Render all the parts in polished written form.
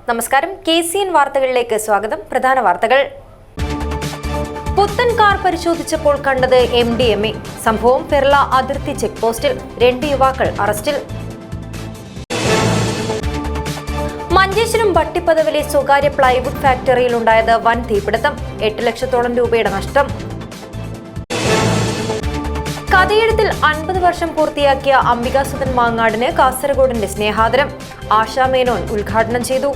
നമസ്കാരം, KCN വാർത്തകളിലേക്ക് സ്വാഗതം. പ്രധാന വാർത്തകൾ. പുത്തൻ കാർ പരിശോധിച്ചപ്പോൾ കണ്ടത് MDMA. സംഭവം പെർള അതിർത്തി ചെക്ക് പോസ്റ്റിൽ. 2 യുവാക്കൾ അറസ്റ്റിൽ. മഞ്ചേശ്വരം ഭട്ടിപ്പദവിലെ സ്വകാര്യ പ്ലൈവുഡ് ഫാക്ടറിയിൽ ഉണ്ടായത് വൻ തീപിടുത്തം. 8 ലക്ഷത്തോളം രൂപയുടെ നഷ്ടം. കഥയെഴുത്തിൽ 50 വർഷം പൂർത്തിയാക്കിയ അംബികാസുധൻ മാങ്ങാടിന് കാസർഗോഡിന്റെ സ്നേഹാദരം. ആശാ മേനോൻ ഉദ്ഘാടനം ചെയ്തു.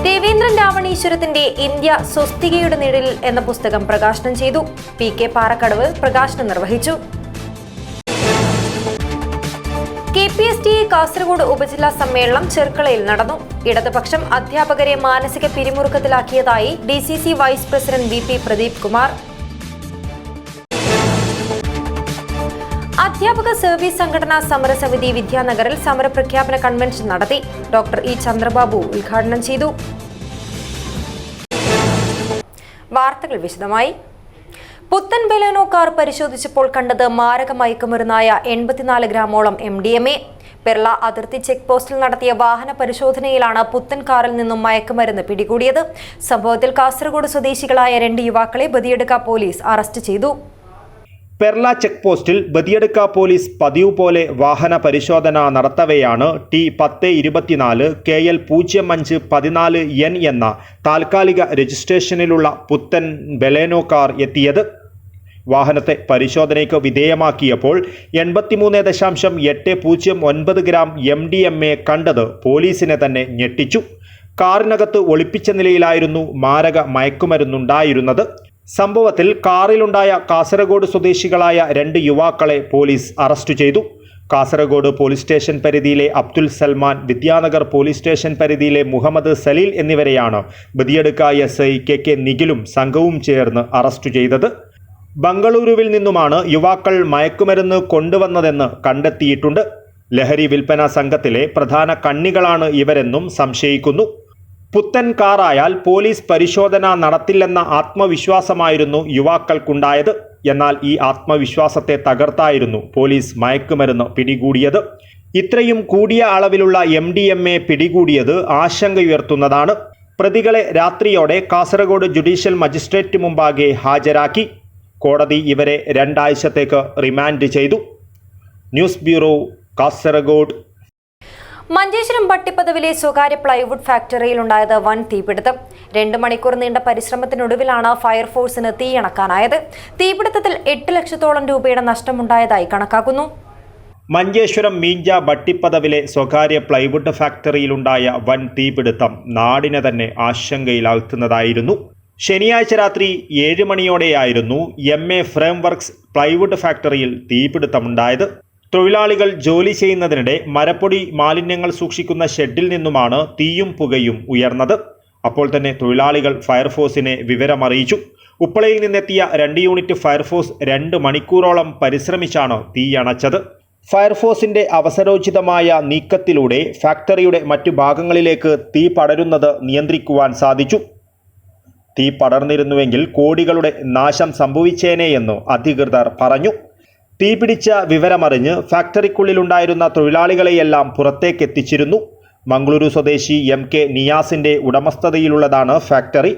ദേവേന്ദ്രൻ രാവണീശ്വരത്തിന്റെ ഇന്ത്യ സ്വസ്തികയുടെ നിഴലിൽ എന്ന പുസ്തകം പ്രകാശനം ചെയ്തു. PK പാറക്കടവ് പ്രകാശനം നിർവഹിച്ചു. KPSTA കാസർഗോഡ് ഉപജില്ലാ സമ്മേളനം ചെർക്കളയിൽ നടന്നു. ഇടതുപക്ഷം അധ്യാപകരെ മാനസിക പിരിമുറുക്കത്തിലാക്കിയതായി DCC vice president VP Pradeep Kumar. അധ്യാപക സർവീസ് സംഘടനാ സമരസമിതി വിദ്യാനഗറിൽ സമരപ്രഖ്യാപന കൺവെൻഷൻ നടത്തി. ഡോക്ടർ E ചന്ദ്രബാബു ഉദ്ഘാടനം ചെയ്തു. വാർത്തകൾ വിശദമായി. പുത്തൻ ബലേനോ കാർ പരിശോധിച്ചപ്പോൾ കണ്ടത് മാരക മയക്കുമരുന്നായ 84 ഗ്രാമോളം MDMA. പെർള അതിർത്തി ചെക്ക് പോസ്റ്റിൽ നടത്തിയ വാഹന പരിശോധനയിലാണ് പുത്തൻ കാറിൽ നിന്നും മയക്കുമരുന്ന് പിടികൂടിയത്. സംഭവത്തിൽ കാസർഗോഡ് സ്വദേശികളായ 2 യുവാക്കളെ ബദിയടുക്ക പോലീസ് അറസ്റ്റ് ചെയ്തു. പെർള ചെക്ക് പോസ്റ്റിൽ ബദിയടുക്ക പോലീസ് പതിവ് പോലെ വാഹന പരിശോധന നടത്തവെയാണ് T1024 KL 0514N എന്ന താൽക്കാലിക രജിസ്ട്രേഷനിലുള്ള പുത്തൻ ബലേനോ കാർ എത്തിയത്. വാഹനത്തെ പരിശോധനയ്ക്ക് വിധേയമാക്കിയപ്പോൾ 83.809 ഗ്രാം MDMA കണ്ടത് പോലീസിനെ തന്നെ ഞെട്ടിച്ചു. കാറിനകത്ത് ഒളിപ്പിച്ച നിലയിലായിരുന്നു മാരക മയക്കുമരുന്നുണ്ടായിരുന്നത്. സംഭവത്തിൽ കാറിലുണ്ടായ കാസർഗോഡ് സ്വദേശികളായ 2 യുവാക്കളെ പോലീസ് അറസ്റ്റ് ചെയ്തു. കാസർഗോഡ് പോലീസ് സ്റ്റേഷൻ പരിധിയിലെ അബ്ദുൽ സൽമാൻ, വിദ്യാനഗർ പോലീസ് സ്റ്റേഷൻ പരിധിയിലെ മുഹമ്മദ് സലീൽ എന്നിവരെയാണ് ബദിയടുക്ക SI KK നിഖിലും സംഘവും ചേർന്ന് അറസ്റ്റ് ചെയ്തത്. ബംഗളൂരുവിൽ നിന്നുമാണ് യുവാക്കൾ മയക്കുമരുന്ന് കൊണ്ടുവന്നതെന്ന് കണ്ടെത്തിയിട്ടുണ്ട്. ലഹരി വിൽപ്പന സംഘത്തിലെ പ്രധാന കണ്ണികളാണ് ഇവരെന്നും സംശയിക്കുന്നു. പുത്തൻ കാറായാൽ പോലീസ് പരിശോധന നടത്തില്ലെന്ന ആത്മവിശ്വാസമായിരുന്നു യുവാക്കൾക്കുണ്ടായത്. എന്നാൽ ഈ ആത്മവിശ്വാസത്തെ തകർത്തായിരുന്നു പോലീസ് മയക്കുമരുന്ന് പിടികൂടിയത്. ഇത്രയും കൂടിയ അളവിലുള്ള MDMA പിടികൂടിയത് ആശങ്കയുയർത്തുന്നതാണ്. പ്രതികളെ രാത്രിയോടെ കാസർഗോഡ് ജുഡീഷ്യൽ മജിസ്ട്രേറ്റ് മുമ്പാകെ ഹാജരാക്കി. കോടതി ഇവരെ 2 ആഴ്ചത്തേക്ക് റിമാൻഡ് ചെയ്തു. News bureau, Kasaragod. മഞ്ചേശ്വരം ഭട്ടിപ്പദവിലെ സ്വകാര്യ പ്ലൈവുഡ് ഫാക്ടറിയിൽ ഉണ്ടായത് വൻ തീപിടുത്തം. 2 മണിക്കൂർ നീണ്ട പരിശ്രമത്തിനൊടുവിലാണ് ഫയർഫോഴ്സിന് തീയണക്കാനായത്. തീപിടുത്തത്തിൽ 8 ലക്ഷത്തോളം രൂപയുടെ നഷ്ടമുണ്ടായതായി കണക്കാക്കുന്നു. മഞ്ചേശ്വരം മീഞ്ച ഭട്ടിപ്പദവിലെ സ്വകാര്യ പ്ലൈവുഡ് ഫാക്ടറിയിലുണ്ടായ വൻ തീപിടുത്തം നാടിനെ തന്നെ ആശങ്കയിലാഴ്ത്തുന്നതായിരുന്നു. ശനിയാഴ്ച രാത്രി 7 മണിയോടെയായിരുന്നു MA ഫ്രെയിംവർക്സ് പ്ലൈവുഡ് ഫാക്ടറിയിൽ തീപിടുത്തമുണ്ടായത്. തൊഴിലാളികൾ ജോലി ചെയ്യുന്നതിനിടെ മരപ്പൊടി മാലിന്യങ്ങൾ സൂക്ഷിക്കുന്ന ഷെഡിൽ നിന്നുമാണ് തീയും പുകയും ഉയർന്നത്. അപ്പോൾ തന്നെ തൊഴിലാളികൾ ഫയർഫോഴ്സിനെ വിവരമറിയിച്ചു. ഉപ്പളയിൽ നിന്നെത്തിയ 2 യൂണിറ്റ് ഫയർഫോഴ്സ് 2 മണിക്കൂറോളം പരിശ്രമിച്ചാണ് തീയണച്ചത്. ഫയർഫോഴ്സിന്റെ അവസരോചിതമായ നീക്കത്തിലൂടെ ഫാക്ടറിയുടെ മറ്റു ഭാഗങ്ങളിലേക്ക് തീ പടരുന്നത് നിയന്ത്രിക്കുവാൻ സാധിച്ചു. തീ പടർന്നിരുന്നുവെങ്കിൽ കോടികളുടെ നാശം സംഭവിച്ചേനെയെന്ന് അധികൃതർ പറഞ്ഞു. തീപിടിച്ച വിവരമറിഞ്ഞ് ഫാക്ടറിക്കുള്ളിലുണ്ടായിരുന്ന തൊഴിലാളികളെയെല്ലാം പുറത്തേക്കെത്തിച്ചിരുന്നു. മംഗളൂരു സ്വദേശി MK നിയാസിന്റെ ഉടമസ്ഥതയിലുള്ളതാണ് ഫാക്ടറി.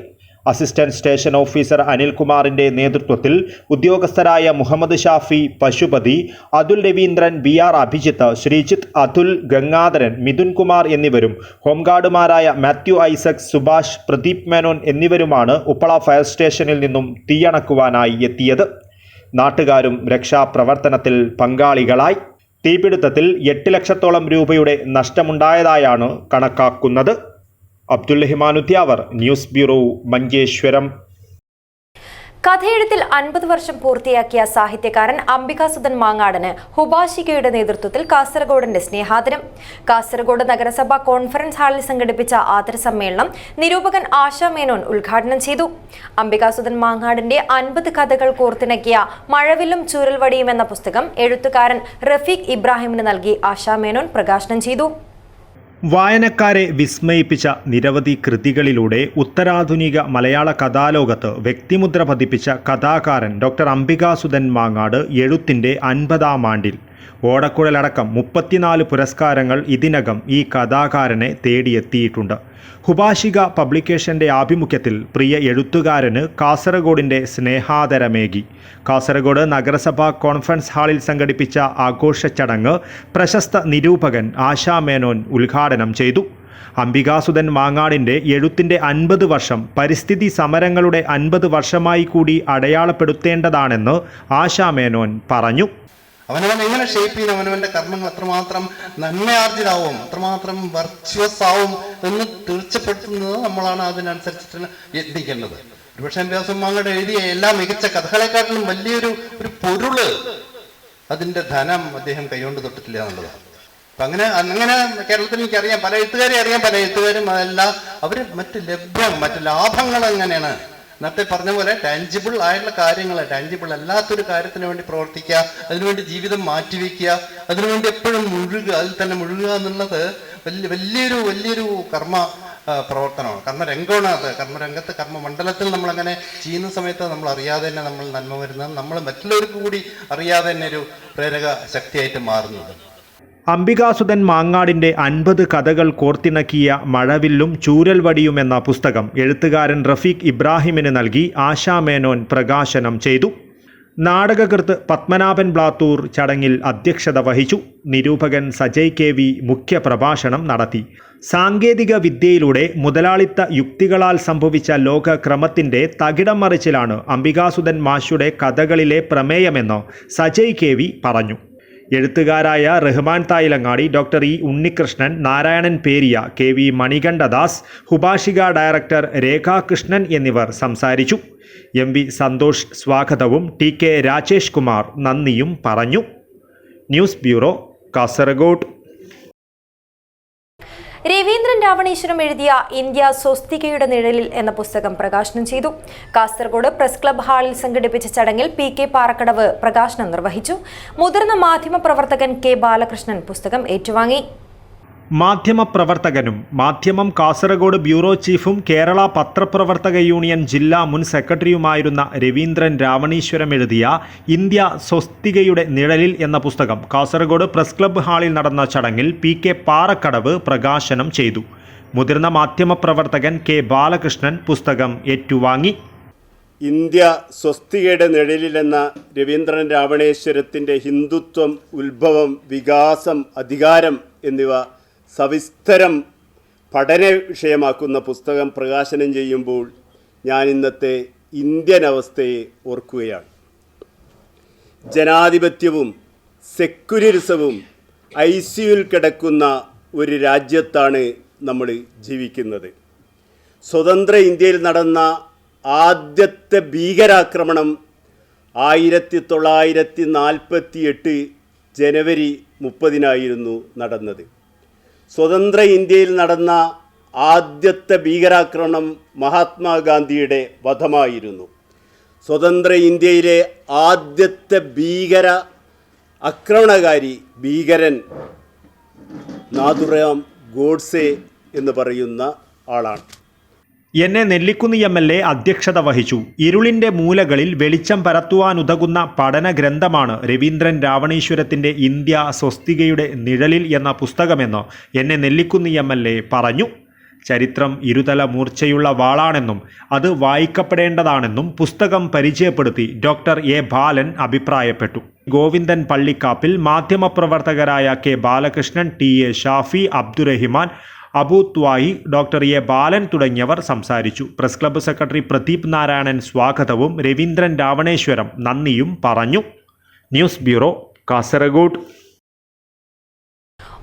അസിസ്റ്റന്റ് സ്റ്റേഷൻ ഓഫീസർ അനിൽകുമാറിന്റെ നേതൃത്വത്തിൽ ഉദ്യോഗസ്ഥരായ മുഹമ്മദ് ഷാഫി, പശുപതി, അതുൽ രവീന്ദ്രൻ, BR അഭിജിത്ത്, ശ്രീജിത്ത്, അതുൽ, ഗംഗാധരൻ, മിഥുൻ കുമാർ എന്നിവരും ഹോംഗാർഡുമാരായ മാത്യു ഐസക്, സുഭാഷ്, പ്രദീപ് മേനോൻ എന്നിവരുമാണ് ഉപ്പള ഫയർ സ്റ്റേഷനിൽ നിന്നും തീയണക്കുവാനായി എത്തിയത്. നാട്ടുകാരും രക്ഷാപ്രവർത്തനത്തിൽ പങ്കാളികളായി. തീപിടുത്തത്തിൽ 8 ലക്ഷത്തോളം രൂപയുടെ നഷ്ടമുണ്ടായതായാണ് കണക്കാക്കുന്നത്. Abdul Rahman Udyavar, news bureau, Manjeshwaram. കഥയെഴുത്തിൽ 50 വർഷം പൂർത്തിയാക്കിയ സാഹിത്യകാരൻ അംബികാസുധൻ മാങ്ങാടിന് ഹുബാശികയുടെ നേതൃത്വത്തിൽ കാസർഗോഡിന്റെ സ്നേഹാദരം. കാസർഗോഡ് നഗരസഭ കോൺഫറൻസ് ഹാളിൽ സംഘടിപ്പിച്ച ആദര സമ്മേളനം നിരൂപകൻ ആശാ മേനോൻ ഉദ്ഘാടനം ചെയ്തു. അംബികാസുധൻ മാങ്ങാടിന്റെ 50 കഥകൾ കോർത്തിണക്കിയ മഴവില്ലും ചൂരൽവടിയും എന്ന പുസ്തകം എഴുത്തുകാരൻ റഫീഖ് ഇബ്രാഹിമിന് നൽകി ആശാ മേനോൻ പ്രകാശനം ചെയ്തു. വായനക്കാരെ വിസ്മയിപ്പിച്ച നിരവധി കൃതികളിലൂടെ ഉത്തരാധുനിക മലയാള കഥാലോകത്ത് വ്യക്തിമുദ്ര പതിപ്പിച്ച കഥാകാരൻ ഡോക്ടർ അംബികാസുധൻ മാങ്ങാട് എഴുത്തിൻ്റെ 50-ാം ആണ്ടിൽ ഓടക്കുഴലടക്കം 34 പുരസ്കാരങ്ങൾ ഇതിനകം ഈ കഥാകാരനെ തേടിയെത്തിയിട്ടുണ്ട്. ഹുബാഷിക പബ്ലിക്കേഷന്റെ ആഭിമുഖ്യത്തിൽ പ്രിയ എഴുത്തുകാരന് കാസർഗോഡിന്റെ സ്നേഹാദരമേകി. കാസർഗോഡ് നഗരസഭാ കോൺഫറൻസ് ഹാളിൽ സംഘടിപ്പിച്ച ആഘോഷ ചടങ്ങ് പ്രശസ്ത നിരൂപകൻ ആശാ മേനോൻ ഉദ്ഘാടനം ചെയ്തു. അംബികാസുധൻ മാങ്ങാടിൻ്റെ എഴുത്തിൻ്റെ 50 വർഷം പരിസ്ഥിതി സമരങ്ങളുടെ 50 വർഷമായി കൂടി അടയാളപ്പെടുത്തേണ്ടതാണെന്ന് ആശാ മേനോൻ പറഞ്ഞു. അവനവൻ എങ്ങനെ ഷേപ്പ് ചെയ്യുന്ന അവനവന്റെ കർമ്മങ്ങൾ എത്രമാത്രം നന്മയാർജിതാവും, എത്രമാത്രം വർച്വസ് ആവും എന്ന് തീർച്ചപ്പെടുത്തുന്നത് നമ്മളാണ് അതിനനുസരിച്ചിട്ട് യത്നിക്കേണ്ടത്. ഒരുപക്ഷെ അംബികാസുധൻ മാങ്ങാട് എഴുതിയ എല്ലാ മികച്ച കഥകളെക്കാട്ടിലും വലിയൊരു പൊരുള് അതിന്റെ ധനം അദ്ദേഹം കൈകൊണ്ട് തൊട്ടിട്ടില്ല എന്നുള്ളതാണ്. അപ്പൊ അങ്ങനെ കേരളത്തിൽ എനിക്കറിയാം, പല എഴുത്തുകാരെ അറിയാം, പല എഴുത്തുകാരും അതല്ല അവര് മറ്റ് ലാഭങ്ങൾ എങ്ങനെയാണ് നേരത്തെ പറഞ്ഞ പോലെ ടാഞ്ചിബിൾ ആയിട്ടുള്ള കാര്യങ്ങൾ, ടാഞ്ചിബിൾ അല്ലാത്തൊരു കാര്യത്തിന് വേണ്ടി പ്രവർത്തിക്കുക, അതിനുവേണ്ടി ജീവിതം മാറ്റിവെക്കുക, അതിനുവേണ്ടി എപ്പോഴും മുഴുകുക, അതിൽ തന്നെ മുഴുകുക എന്നുള്ളത് വലിയൊരു കർമ്മ പ്രവർത്തനമാണ്, കർമ്മരംഗമാണ്. അത് കർമ്മരംഗത്ത് കർമ്മമണ്ഡലത്തിൽ നമ്മളങ്ങനെ ചെയ്യുന്ന സമയത്ത് നമ്മൾ അറിയാതെ തന്നെ നമ്മൾ നന്മ വരുന്നത്, നമ്മൾ മറ്റുള്ളവർക്ക് കൂടി അറിയാതെ തന്നെ ഒരു പ്രേരക ശക്തിയായിട്ട് മാറുന്നത്. അംബികാസുധൻ മാങ്ങാടിൻ്റെ 50 കഥകൾ കോർത്തിണക്കിയ മഴവില്ലും ചൂരൽവടിയും എന്ന പുസ്തകം എഴുത്തുകാരൻ റഫീഖ് ഇബ്രാഹിമിന് നൽകി ആശാ മേനോൻ പ്രകാശനം ചെയ്തു. നാടകകൃത്ത് പത്മനാഭൻ ബ്ലാത്തൂർ ചടങ്ങിൽ അധ്യക്ഷത വഹിച്ചു. നിരൂപകൻ സജയ് KV മുഖ്യ പ്രഭാഷണം നടത്തി. സാങ്കേതിക വിദ്യയിലൂടെ മുതലാളിത്ത യുക്തികളാൽ സംഭവിച്ച ലോകക്രമത്തിൻ്റെ തകിടം മറിച്ചിലാണ് അംബികാസുധൻ മാഷുടെ കഥകളിലെ പ്രമേയമെന്ന് സജയ് KV പറഞ്ഞു. എഴുത്തുകാരായ റഹ്മാൻ തായിലങ്ങാടി, ഡോക്ടർ ഇ ഉണ്ണികൃഷ്ണൻ, നാരായണൻ പേരിയ, KV മണികണ്ഠദാസ്, ഹുബാഷിക ഡയറക്ടർ രേഖാകൃഷ്ണൻ എന്നിവർ സംസാരിച്ചു. MV സന്തോഷ് സ്വാഗതവും TK രാജേഷ് കുമാർ നന്ദിയും പറഞ്ഞു. News bureau, Kasaragod. രവീന്ദ്രൻ രാവണീശ്വരം എഴുതിയ ഇന്ത്യ സ്വസ്തികയുടെ നിഴലിൽ എന്ന പുസ്തകം പ്രകാശനം ചെയ്തു. കാസർഗോഡ് പ്രസ് ക്ലബ് ഹാളിൽ സംഘടിപ്പിച്ച ചടങ്ങിൽ PK പാറക്കടവ് പ്രകാശനം നിർവഹിച്ചു. മുതിർന്ന മാധ്യമപ്രവർത്തകൻ K ബാലകൃഷ്ണൻ പുസ്തകം ഏറ്റുവാങ്ങി. മാധ്യമപ്രവർത്തകനും മാധ്യമം കാസർഗോഡ് ബ്യൂറോ ചീഫും കേരള പത്രപ്രവർത്തക യൂണിയൻ ജില്ലാ മുൻ സെക്രട്ടറിയുമായിരുന്ന രവീന്ദ്രൻ രാവണീശ്വരം എഴുതിയ ഇന്ത്യ സ്വസ്തികയുടെ നിഴലിൽ എന്ന പുസ്തകം കാസർഗോഡ് പ്രസ് ക്ലബ് ഹാളിൽ നടന്ന ചടങ്ങിൽ PK പാറക്കടവ് പ്രകാശനം ചെയ്തു. മുതിർന്ന മാധ്യമപ്രവർത്തകൻ K ബാലകൃഷ്ണൻ പുസ്തകം ഏറ്റുവാങ്ങി. ഇന്ത്യ സ്വസ്തികയുടെ നിഴലിലെന്ന രവീന്ദ്രൻ രാവണേശ്വരത്തിൻ്റെ ഹിന്ദുത്വം, ഉത്ഭവം, വികാസം, അധികാരം എന്നിവ സവിസ്തരം പഠന വിഷയമാക്കുന്ന പുസ്തകം പ്രകാശനം ചെയ്യുമ്പോൾ ഞാൻ ഇന്നത്തെ ഇന്ത്യൻ അവസ്ഥയെ ഓർക്കുകയാണ്. ജനാധിപത്യവും സെക്യുലറിസവും ICUവിൽ കിടക്കുന്ന ഒരു രാജ്യത്താണ് നമ്മൾ ജീവിക്കുന്നത്. സ്വതന്ത്ര ഇന്ത്യയിൽ നടന്ന ആദ്യത്തെ ഭീകരാക്രമണം 1948 ജനുവരി 30 നടന്നത്. സ്വതന്ത്ര ഇന്ത്യയിൽ നടന്ന ആദ്യത്തെ ഭീകരാക്രമണം മഹാത്മാഗാന്ധിയുടെ വധമായിരുന്നു. സ്വതന്ത്ര ഇന്ത്യയിലെ ആദ്യത്തെ ഭീകരൻ നാഥുറാം ഗോഡ്സെ എന്ന് പറയുന്ന ആളാണ്. എന്നെ നെല്ലിക്കുന്ന് MLA അധ്യക്ഷത വഹിച്ചു. ഇരുളിൻ്റെ മൂലകളിൽ വെളിച്ചം പരത്തുവാനുതകുന്ന പഠന ഗ്രന്ഥമാണ് രവീന്ദ്രൻ രാവണീശ്വരത്തിൻ്റെ ഇന്ത്യ സ്വസ്തികയുടെ നിഴലിൽ എന്ന പുസ്തകമെന്ന് എന്നെ നെല്ലിക്കുന്ന് MLA പറഞ്ഞു. ചരിത്രം ഇരുതല മൂർച്ചയുള്ള വാളാണെന്നും അത് വായിക്കപ്പെടേണ്ടതാണെന്നും പുസ്തകം പരിചയപ്പെടുത്തി ഡോക്ടർ A ബാലൻ അഭിപ്രായപ്പെട്ടു. ഗോവിന്ദൻ പള്ളിക്കാപ്പിൽ, മാധ്യമപ്രവർത്തകരായ K Balakrishnan, TA Shafi, Abdurahiman, Abu Thwayi, doctor A Balan തുടങ്ങിയവർ സംസാരിച്ചു. Press club secretary Pradeep Narayanan സ്വാഗതവും രവീന്ദ്രൻ രാവണേശ്വരം നന്ദിയും പറഞ്ഞു. News bureau, Kasaragod.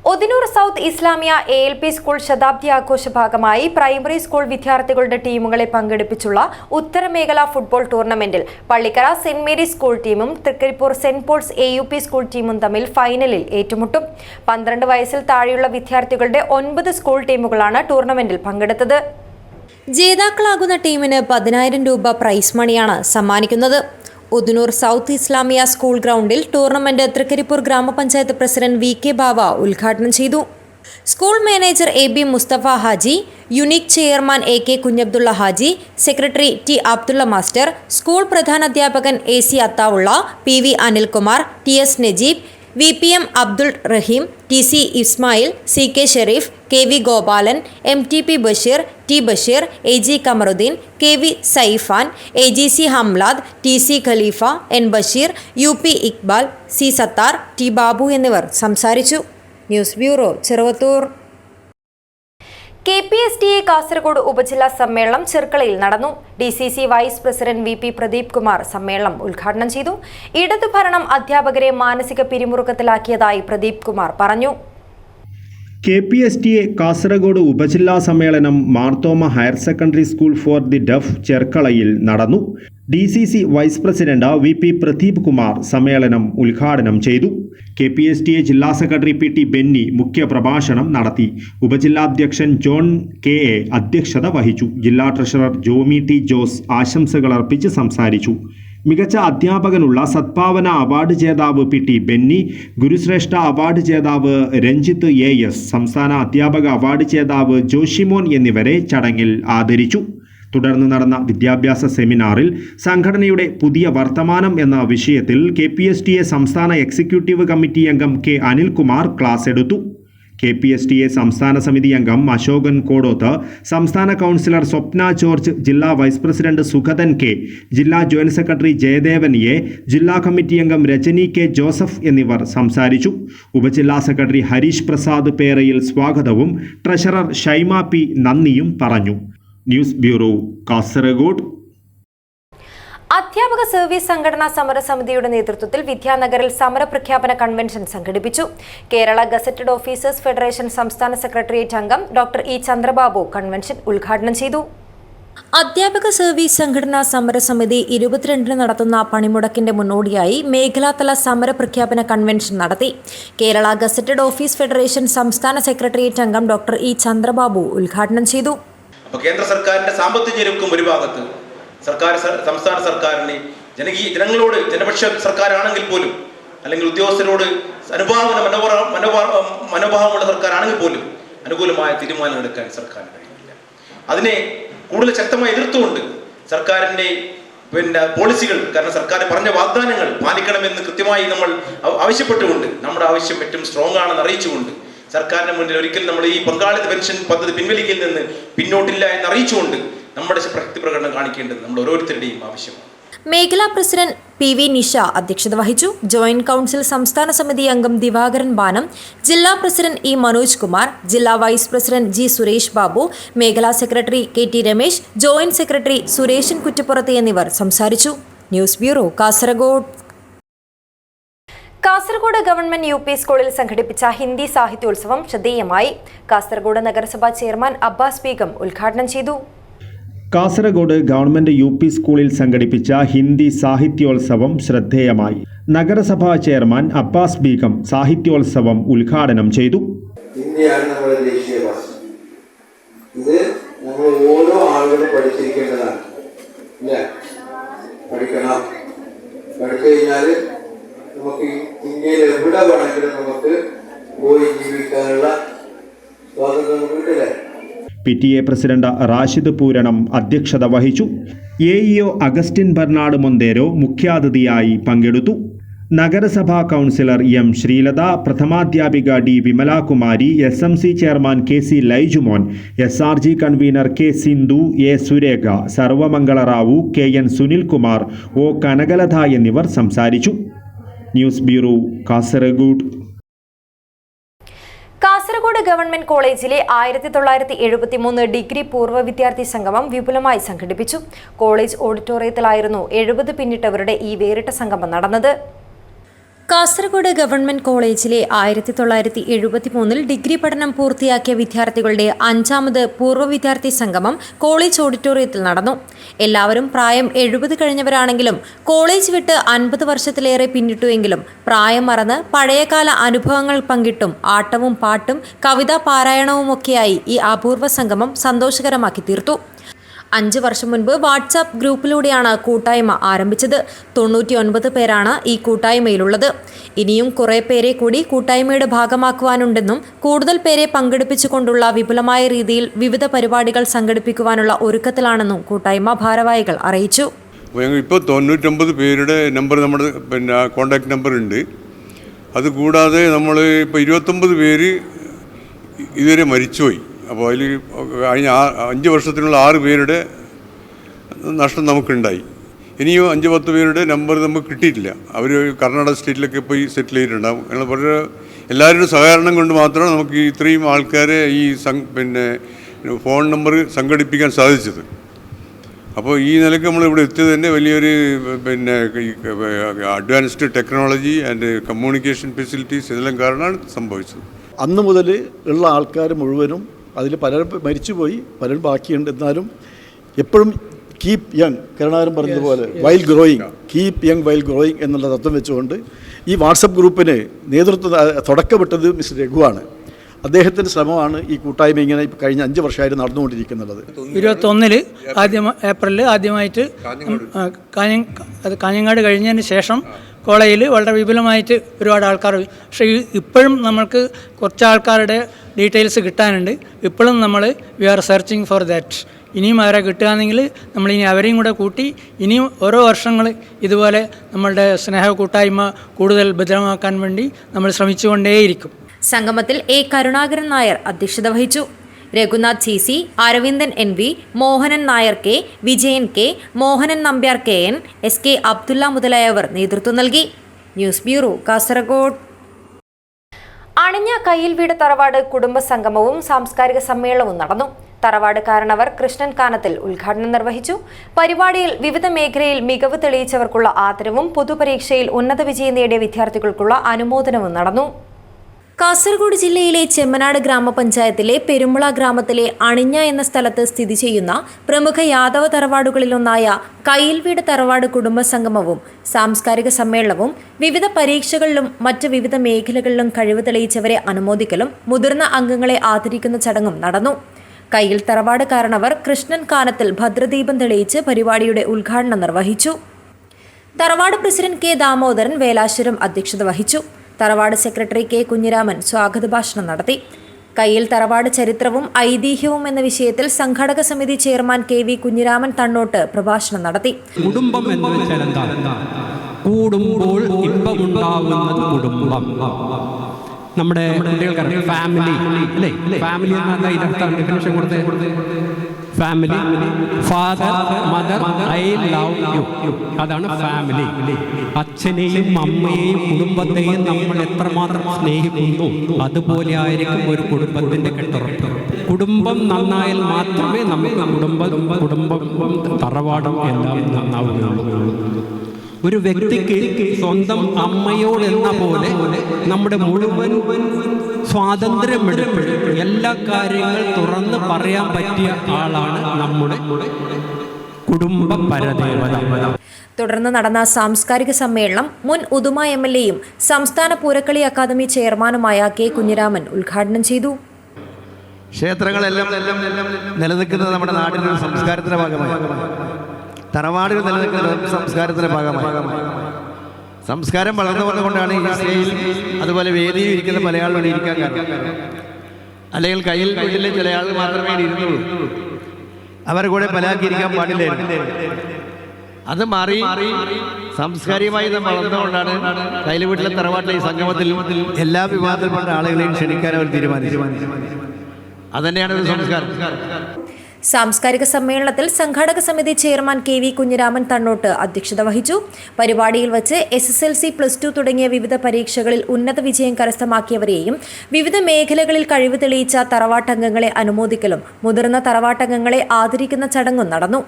Othinur south Islamia ALP school ശതാബ്ദി ആഘോഷ ഭാഗമായി പ്രൈമറി സ്കൂൾ വിദ്യാർത്ഥികളുടെ ടീമുകളെ പങ്കെടുപ്പിച്ചുള്ള ഉത്തരമേഖല ഫുട്ബോൾ ടൂർണമെന്റിൽ പള്ളിക്കര സെന്റ് മേരീസ് സ്കൂൾ ടീമും Trikaripur saint Paul's AUP school ടീമും തമ്മിൽ ഫൈനലിൽ ഏറ്റുമുട്ടും. 12 വയസ്സിൽ താഴെയുള്ള വിദ്യാർത്ഥികളുടെ 9 സ്കൂൾ ടീമുകളാണ് ടൂർണമെന്റിൽ പങ്കെടുത്തത്. ജേതാക്കളാകുന്ന ടീമിന് 10,000 രൂപ പ്രൈസ് മണിയാണ് സമ്മാനിക്കുന്നത്. ഒതിനൂർ സൗത്ത് ഇസ്ലാമിയ സ്കൂൾ ഗ്രൗണ്ടിൽ ടൂർണമെന്റ് തൃക്കരിപ്പൂർ ഗ്രാമപഞ്ചായത്ത് പ്രസിഡന്റ് VK ബാവ ഉദ്ഘാടനം ചെയ്തു. School manager AB Mustafa Haji, unique chairman AK Kunhabdulla Haji, secretary T Abdulla master, school പ്രധാനാധ്യാപകൻ AC Athaulla, PV Anilkumar, TS Najeeb, VPM Abdul Raheem, TC Ismail, CK Shareef, KV Gopalan, MTP Basheer, T Basheer, AG Kamaruddeen, KV Saifan, AGC Hamlad, TC Khalifa, N Basheer, UP Iqbal, C Sathar, T Babu എന്നിവർ സംസാരിച്ചു. News bureau, Cheruvathur. KPSTA Kasaragod ഉപജില്ലാ സമ്മേളനം ചെർക്കളയിൽ നടന്നു. DCC vice president VP Pradeep Kumar സമ്മേളനം ഉദ്ഘാടനം ചെയ്തു. ഇടതുഭരണം അധ്യാപകരെ മാനസിക പിരിമുറുക്കത്തിലാക്കിയതായി പ്രദീപ് കുമാർ പറഞ്ഞു. KPSTA കാസർഗോഡ് ഉപജില്ലാ സമ്മേളനം Marthoma higher secondary school for the deaf ചെർക്കളയിൽ നടന്നു. DCC vice president VP Pradeep Kumar സമ്മേളനം ഉദ്ഘാടനം ചെയ്തു. KPSTA ജില്ലാ സെക്രട്ടറി PT ബെന്നി മുഖ്യപ്രഭാഷണം നടത്തി. ഉപജില്ലാധ്യക്ഷൻ ജോൺ KA അധ്യക്ഷത വഹിച്ചു. ജില്ലാ ട്രഷറർ ജോമി T ജോസ് ആശംസകൾ അർപ്പിച്ച് സംസാരിച്ചു. മികച്ച അധ്യാപകനുള്ള സദ്ഭാവന അവാർഡ് ജേതാവ് PT ബെന്നി, ഗുരുശ്രേഷ്ഠ അവാർഡ് ജേതാവ് രഞ്ജിത്ത് AS, സംസ്ഥാന അധ്യാപക അവാർഡ് ജേതാവ് ജോഷിമോൻ എന്നിവരെ ചടങ്ങിൽ ആദരിച്ചു. തുടർന്ന് നടന്ന വിദ്യാഭ്യാസ സെമിനാറിൽ സംഘടനയുടെ പുതിയ വർത്തമാനം എന്ന വിഷയത്തിൽ KPSTA സംസ്ഥാന എക്സിക്യൂട്ടീവ് കമ്മിറ്റി അംഗം K അനിൽകുമാർ ക്ലാസ് എടുത്തു. KPSTA സംസ്ഥാന സമിതി അംഗം അശോകൻ കോടോത്ത്, സംസ്ഥാന കൗൺസിലർ സ്വപ്ന ജോർജ്, ജില്ലാ വൈസ് പ്രസിഡന്റ് സുഗതൻ K, ജില്ലാ ജോയിന്റ് സെക്രട്ടറി ജയദേവൻ A, ജില്ലാ കമ്മിറ്റി അംഗം രജനി K ജോസഫ് എന്നിവർ സംസാരിച്ചു. ഉപജില്ലാ സെക്രട്ടറി ഹരീഷ് പ്രസാദ് പേരയിൽ സ്വാഗതവും ട്രഷറർ ഷൈമ P നന്ദിയും പറഞ്ഞു. News bureau, Kasaragod. അധ്യാപക സർവീസ് സംഘടനാ സമരസമിതിയുടെ നേതൃത്വത്തിൽ വിദ്യാനഗറിൽ സമരപ്രഖ്യാപന കൺവെൻഷൻ സംഘടിപ്പിച്ചു. കേരള ഗസറ്റഡ് ഓഫീസേഴ്സ് ഫെഡറേഷൻ സംസ്ഥാന സെക്രട്ടേറിയറ്റ് അംഗം ഡോക്ടർ E ചന്ദ്രബാബു കൺവെൻഷൻ ഉദ്ഘാടനം ചെയ്തു. അധ്യാപക സർവീസ് സംഘടനാ സമരസമിതി 22-ന് നടത്തുന്ന പണിമുടക്കിന്റെ മുന്നോടിയായി മേഖലാതല സമരപ്രഖ്യാപന കൺവെൻഷൻ നടത്തി. കേരള ഗസറ്റഡ് ഓഫീസ് ഫെഡറേഷൻ സംസ്ഥാന സെക്രട്ടേറിയറ്റ് അംഗം ഡോക്ടർ E ചന്ദ്രബാബു ഉദ്ഘാടനം ചെയ്തു. കേന്ദ്ര സർക്കാരിന്റെ സാമ്പത്തിക ഞെരുക്കും ഒരു ഭാഗത്ത്, സംസ്ഥാന സർക്കാരിനെ ജനങ്ങളോട് ജനപക്ഷ സർക്കാരാണെങ്കിൽ പോലും, അല്ലെങ്കിൽ ഉദ്യോഗസ്ഥരോട് മനോഭാവമുള്ള സർക്കാരാണെങ്കിൽ പോലും അനുകൂലമായ തീരുമാനം എടുക്കാൻ സർക്കാരിന് കഴിയില്ല. അതിനെ കൂടുതൽ ശക്തമായി എതിർത്തുകൊണ്ട് സർക്കാരിന്റെ പോളിസികൾ, കാരണം സർക്കാർ പറഞ്ഞ വാഗ്ദാനങ്ങൾ പാലിക്കണമെന്ന് കൃത്യമായി നമ്മൾ ആവശ്യപ്പെട്ടുകൊണ്ട്, നമ്മുടെ ആവശ്യം ഏറ്റവും സ്ട്രോങ് ആണെന്ന് അറിയിച്ചുകൊണ്ട്, സർക്കാരിന് മുന്നിൽ ഒരിക്കലും നമ്മൾ ഈ പങ്കാളിത്ത പെൻഷൻ പദ്ധതി പിൻവലിക്കൽ നിന്ന് പിന്നോട്ടില്ല എന്ന് അറിയിച്ചുകൊണ്ട് നമ്മുടെ ശക്തി പ്രകടനം കാണിക്കേണ്ടത് നമ്മൾ ഓരോരുത്തരുടെയും ആവശ്യമാണ്. മേഖലാ പ്രസിഡന്റ് PV നിഷ അധ്യക്ഷത വഹിച്ചു. ജോയിന്റ് കൗൺസിൽ സംസ്ഥാന സമിതി അംഗം ദിവാകരൻ ബാനം, ജില്ലാ പ്രസിഡന്റ് E മനോജ് കുമാർ, ജില്ലാ vice president G Suresh Babu, മേഖലാ secretary KT Ramesh, joint secretary Sureshan Kuttippurath എന്നിവർ സംസാരിച്ചു. News bureau, Kasaragod. Kasaragod government UP സ്കൂളിൽ സംഘടിപ്പിച്ച ഹിന്ദി സാഹിത്യോത്സവം ശ്രദ്ധേയമായി. കാസർഗോഡ് നഗരസഭാ ചെയർമാൻ അബ്ബാസ് ബീഗം ഉദ്ഘാടനം ചെയ്തു. കാസർഗോഡ് ഗവൺമെന്റ് UP സ്കൂളിൽ സംഘടിപ്പിച്ച ഹിന്ദി സാഹിത്യോത്സവം ശ്രദ്ധേയമായി. നഗരസഭാ ചെയർമാൻ അബ്ബാസ് ബീഗം സാഹിത്യോത്സവം ഉദ്ഘാടനം ചെയ്തു. ഹിന്ദിയാണ് നമ്മുടെ ദേശീയ ഭാഷ. ഇത് നമ്മൾ ഓരോ ആളുകളും പഠിച്ചിരിക്കേണ്ടതാണ്. പഠിക്കണം. പഠിച്ചു കഴിഞ്ഞാൽ നമുക്ക് ഇന്ത്യയിൽ എവിടെ വേണമെങ്കിലും നമുക്ക് പോയി ജീവിക്കാനുള്ള സ്വാതന്ത്ര്യം നമുക്ക് കിട്ടില്ലേ. PTA പ്രസിഡന്റ് റാഷിദ് പൂരണം അധ്യക്ഷത വഹിച്ചു. AEO അഗസ്റ്റിൻ ബെർണാഡ് മൊന്തേരോ മുഖ്യാതിഥിയായി പങ്കെടുത്തു. നഗരസഭാ കൗൺസിലർ M ശ്രീലത, പ്രഥമാധ്യാപിക D Vimalakumari, SMC chairman KC Laijumon, SRG convener K Sindhu, A Surekha, Sarvamangala Rao, KN Sunilkumar, O Kanakalatha എന്നിവർ സംസാരിച്ചു. News bureau, Kasaragod. Kasaragod government കോളേജിലെ 1973 ഡിഗ്രി പൂർവ്വ വിദ്യാർത്ഥി സംഗമം വിപുലമായി സംഘടിപ്പിച്ചു. കോളേജ് ഓഡിറ്റോറിയത്തിലായിരുന്നു 70 പിന്നിട്ടവരുടെ ഈ വേറിട്ട സംഗമം നടന്നത്. കാസർഗോഡ് ഗവൺമെന്റ് കോളേജിലെ 1973 ഡിഗ്രി പഠനം പൂർത്തിയാക്കിയ വിദ്യാർത്ഥികളുടെ 5ാമത് പൂർവ്വ വിദ്യാർത്ഥി സംഗമം കോളേജ് ഓഡിറ്റോറിയത്തിൽ നടന്നു. എല്ലാവരും പ്രായം 70 കഴിഞ്ഞവരാണെങ്കിലും കോളേജ് വിട്ട് 50 വർഷത്തിലേറെ പിന്നിട്ടുവെങ്കിലും പ്രായം മറന്ന് പഴയകാല അനുഭവങ്ങൾ പങ്കിട്ടും ആട്ടവും പാട്ടും കവിതാ പാരായണവുമൊക്കെയായി ഈ അപൂർവ സംഗമം സന്തോഷകരമാക്കി തീർത്തു. 5 വർഷം മുൻപ് വാട്സാപ്പ് ഗ്രൂപ്പിലൂടെയാണ് കൂട്ടായ്മ ആരംഭിച്ചത്. 99 പേരാണ് ഈ കൂട്ടായ്മയിലുള്ളത്. ഇനിയും കുറേ പേരെ കൂടി കൂട്ടായ്മയുടെ ഭാഗമാക്കുവാനുണ്ടെന്നും കൂടുതൽ പേരെ പങ്കെടുപ്പിച്ചുകൊണ്ടുള്ള വിപുലമായ രീതിയിൽ വിവിധ പരിപാടികൾ സംഘടിപ്പിക്കുവാനുള്ള ഒരുക്കത്തിലാണെന്നും കൂട്ടായ്മ ഭാരവാഹികൾ അറിയിച്ചു. ഇപ്പോൾ 99 പേരുടെ നമ്പർ നമ്മുടെ കോൺടാക്ട് നമ്പർ ഉണ്ട്. അതുകൂടാതെ നമ്മൾ ഇപ്പോൾ 29 പേര് ഇതുവരെ മരിച്ചുപോയി. അപ്പോൾ അതിൽ കഴിഞ്ഞ 5 വർഷത്തിനുള്ള 6 പേരുടെ നഷ്ടം നമുക്കുണ്ടായി. ഇനിയും 5-10 പേരുടെ നമ്പർ നമുക്ക് കിട്ടിയിട്ടില്ല. അവർ കർണാടക സ്റ്റേറ്റിലൊക്കെ പോയി സെറ്റിൽ ചെയ്തിട്ടുണ്ടാകും. ഞങ്ങൾ വളരെ എല്ലാവരുടെയും സഹകരണം കൊണ്ട് മാത്രമാണ് നമുക്ക് ഇത്രയും ആൾക്കാരെ ഈ ഫോൺ നമ്പർ സംഘടിപ്പിക്കാൻ സാധിച്ചത്. അപ്പോൾ ഈ നിലയ്ക്ക് നമ്മളിവിടെ എത്തിയത് തന്നെ വലിയൊരു advanced technology and communication facilities ഇതെല്ലാം കാരണമാണ് സംഭവിച്ചത്. അന്ന് മുതൽ ഉള്ള ആൾക്കാർ മുഴുവനും അതിൽ പലരും മരിച്ചുപോയി, പലരും ബാക്കിയുണ്ട്. എന്നാലും എപ്പോഴും കീപ് യങ്, കരുണാകരൻ പറഞ്ഞതുപോലെ while growing, keep young while growing എന്നുള്ള തത്വം വെച്ചുകൊണ്ട് ഈ വാട്സപ്പ് ഗ്രൂപ്പിന് നേതൃത്വം തുടക്കമിട്ടത് മിസ്റ്റർ രഘുവാണ്. അദ്ദേഹത്തിൻ്റെ ശ്രമമാണ് ഈ കൂട്ടായ്മ ഇങ്ങനെ കഴിഞ്ഞ 5 വർഷമായിട്ട് നടന്നുകൊണ്ടിരിക്കുന്നത്. 21 ഏപ്രിലിൽ ആദ്യമായിട്ട് കാഞ്ഞങ്ങാട് കഴിഞ്ഞതിന് ശേഷം കോളേജിൽ വളരെ വിപുലമായിട്ട് ഒരുപാട് ആൾക്കാർ, പക്ഷേ ഇപ്പോഴും നമ്മൾക്ക് കുറച്ച് ആൾക്കാരുടെ ഡീറ്റെയിൽസ് കിട്ടാനുണ്ട്. ഇപ്പോഴും നമ്മൾ we are searching for that. ഇനിയും അവരെ കിട്ടുകയാണെങ്കിൽ നമ്മളിനി അവരെയും കൂടെ കൂട്ടി ഇനിയും ഓരോ വർഷങ്ങൾ ഇതുപോലെ നമ്മളുടെ സ്നേഹ കൂട്ടായ്മ കൂടുതൽ ഭദ്രമാക്കാൻ വേണ്ടി നമ്മൾ ശ്രമിച്ചുകൊണ്ടേയിരിക്കും. സംഗമത്തിൽ എ കരുണാകരൻ നായർ അധ്യക്ഷത വഹിച്ചു. Raghunath CC, Aravindan NV, Mohanan Nair K, Vijayan K, Mohanan Nambiar KN, SK Abdulla മുതലായവർ നേതൃത്വം നൽകി. News bureau, Kasaragod. അണിഞ്ഞ കയ്യിൽവീട് തറവാട് കുടുംബസംഗമവും സാംസ്കാരിക സമ്മേളനവും നടന്നു. തറവാട് കാരണവർ കൃഷ്ണൻ കാനത്തിൽ ഉദ്ഘാടനം നിർവഹിച്ചു. പരിപാടിയിൽ വിവിധ മേഖലയിൽ മികവ് തെളിയിച്ചവർക്കുള്ള ആദരവും പൊതുപരീക്ഷയിൽ ഉന്നത വിജയം നേടിയ വിദ്യാർത്ഥികൾക്കുള്ള അനുമോദനവും നടന്നു. കാസർഗോഡ് ജില്ലയിലെ ചെമ്മനാട് ഗ്രാമപഞ്ചായത്തിലെ പെരുമ്പള ഗ്രാമത്തിലെ അണിഞ്ഞ എന്ന സ്ഥലത്ത് സ്ഥിതി ചെയ്യുന്ന പ്രമുഖ യാദവ തറവാടുകളിലൊന്നായ കയ്യിൽവീട് തറവാട് കുടുംബസംഗമവും സാംസ്കാരിക സമ്മേളനവും വിവിധ പരീക്ഷകളിലും മറ്റ് വിവിധ മേഖലകളിലും കഴിവ് തെളിയിച്ചവരെ അനുമോദിക്കലും മുതിർന്ന അംഗങ്ങളെ ആദരിക്കുന്ന ചടങ്ങും നടന്നു. കയ്യിൽ തറവാട് കാരണവർ കൃഷ്ണൻ കാനത്തിൽ ഭദ്രദീപം തെളിയിച്ച് പരിപാടിയുടെ ഉദ്ഘാടനം നിർവഹിച്ചു. തറവാട് പ്രസിഡന്റ് K ദാമോദരൻ വേലാശ്വരം അധ്യക്ഷത വഹിച്ചു. തറവാട് സെക്രട്ടറി K കുഞ്ഞിരാമൻ സ്വാഗത ഭാഷണം നടത്തി. കയ്യിൽ തറവാട് ചരിത്രവും ഐതിഹ്യവും എന്ന വിഷയത്തിൽ സംഘാടക സമിതി ചെയർമാൻ KV കുഞ്ഞിരാമൻ തണ്ണോട്ട് പ്രഭാഷണം നടത്തി. കുടുംബം എന്ന് വെച്ചാൽ എന്താണ്? കൂടുമ്പോൾ ഇമ്പമുണ്ടാവുന്നത് കുടുംബം. നമ്മുടെ കുട്ടികൾക്കറിയാം ഫാമിലി അല്ലേ? ഫാമിലി എന്നാൽ ഇതിനർത്ഥം ഡെഫിനിഷൻ കൊടുത്തേ. Family, father, mother, I love you, അതാണ് ഫാമിലി. അച്ഛനെയും അമ്മയെയും കുടുംബത്തെയും നമ്മൾ എത്രമാത്രം സ്നേഹിക്കുന്നു അതുപോലെ ആയിരിക്കും ഒരു കുടുംബത്തിന്റെ കെട്ടുറപ്പ്. കുടുംബം നന്നായാൽ മാത്രമേ നമുക്ക് കുടുംബം തറവാടും എല്ലാം നന്നാവുകയുള്ളൂ. ഒരു വ്യക്തിക്ക് സ്വന്തം അമ്മയോടെന്ന പോലെ നമ്മുടെ മുഴുവൻ സ്വാതന്ത്ര്യമെടുത്ത് എല്ലാ കാര്യങ്ങൾ തുറന്ന് പറയാൻ പറ്റിയ ആളാണ് നമ്മുടെ കുടുംബ പരദേവത. തുടർന്ന് നടന്ന സാംസ്കാരിക സമ്മേളനം മുൻ ഉദുമ MLAയും സംസ്ഥാന പൂരക്കളി അക്കാദമി ചെയർമാനുമായ K കുഞ്ഞിരാമൻ ഉദ്ഘാടനം ചെയ്തു. ക്ഷേത്രങ്ങളെല്ലാം നിലനിൽക്കുന്നത് നമ്മുടെ നാടിൻ്റെ സംസ്കാരത്തിന്റെ ഭാഗമായി, തറവാടുകൾ നിലനിൽക്കുന്ന സംസ്കാരത്തിന്റെ ഭാഗമായി. സംസ്കാരം വളർന്നു വന്നുകൊണ്ടാണ് ഈ സ്റ്റേജിൽ അതുപോലെ വേദിയിൽ ഇരിക്കുന്ന പല ആളുകൾ ഇരിക്കാൻ കാരണം. അല്ലെങ്കിൽ കയ്യിൽ വീട്ടിലെ ചില ആളുകൾ മാത്രമേ ഇരുന്നുള്ളൂ. അവരുടെ കൂടെ പലാക്കിയിരിക്കാൻ പാടില്ലായിരുന്നു. അത് മാറി സാംസ്കാരികമായി നമ്മൾ വളർന്നുകൊണ്ടാണ് കയ്യിൽ വീട്ടിലെ തറവാട്ടിലെ ഈ സംഗമത്തിൽ എല്ലാ വിഭാഗത്തിൽപ്പെട്ട ആളുകളെയും ക്ഷണിക്കാൻ അവർ തീരുമാനിച്ചു. അതുതന്നെയാണ് ഒരു സംസ്കാരം. സാംസ്കാരിക സമ്മേളനത്തിൽ സംഘാടക സമിതി ചെയർമാൻ KV കുഞ്ഞിരാമൻ തണ്ണോട്ട് അധ്യക്ഷത വഹിച്ചു. പരിപാടിയിൽ വച്ച് SSLC, +2 തുടങ്ങിയ വിവിധ പരീക്ഷകളിൽ ഉന്നത വിജയം കരസ്ഥമാക്കിയവരെയും വിവിധ മേഖലകളിൽ കഴിവ് തെളിയിച്ച തറവാട്ടംഗങ്ങളെ അനുമോദിക്കലും മുതിർന്ന തറവാട്ടംഗങ്ങളെ ആദരിക്കുന്ന ചടങ്ങും നടന്നു.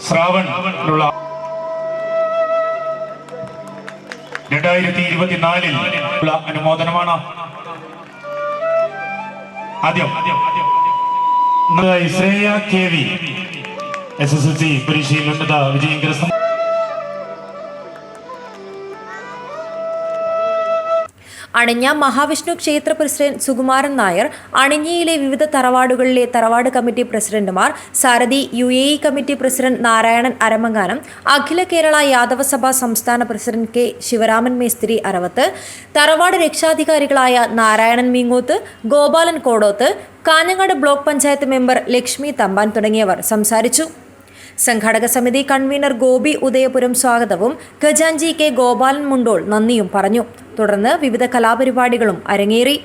ശ്രാവണിലുള്ള 2024 അനുമോദനമാണ്. ആദ്യം ശ്രേയ KV SSLC പരീക്ഷയിൽ ഉന്നത വിജയം കരസ്ഥമാക്കി. അണിഞ്ഞ മഹാവിഷ്ണു ക്ഷേത്ര പ്രസിഡന്റ് സുകുമാരൻ നായർ, അണിഞ്ഞയിലെ വിവിധ തറവാടുകളിലെ തറവാട് കമ്മിറ്റി പ്രസിഡന്റുമാർ, Sarathi UAE committee president Narayanan Aramanganam, Akhila Kerala Yadava Sabha സംസ്ഥാന പ്രസിഡന്റ് K ശിവരാമൻ മേസ്തിരി അരവത്ത്, തറവാട് രക്ഷാധികാരികളായ നാരായണൻ മീങ്ങോത്ത്, ഗോപാലൻ കോടോത്ത്, കാഞ്ഞങ്ങാട് ബ്ലോക്ക് പഞ്ചായത്ത് മെമ്പർ ലക്ഷ്മി തമ്പാൻ തുടങ്ങിയവർ സംസാരിച്ചു. സംഘാടക സമിതി കൺവീനർ ഗോപി ഉദയപുരം സ്വാഗതവും ഖജാൻജി കെ ഗോപാലൻ മുണ്ടോൾ നന്ദിയും പറഞ്ഞു. തുടർന്ന് വിവിധ കലാപരിപാടികളും അരങ്ങേറി.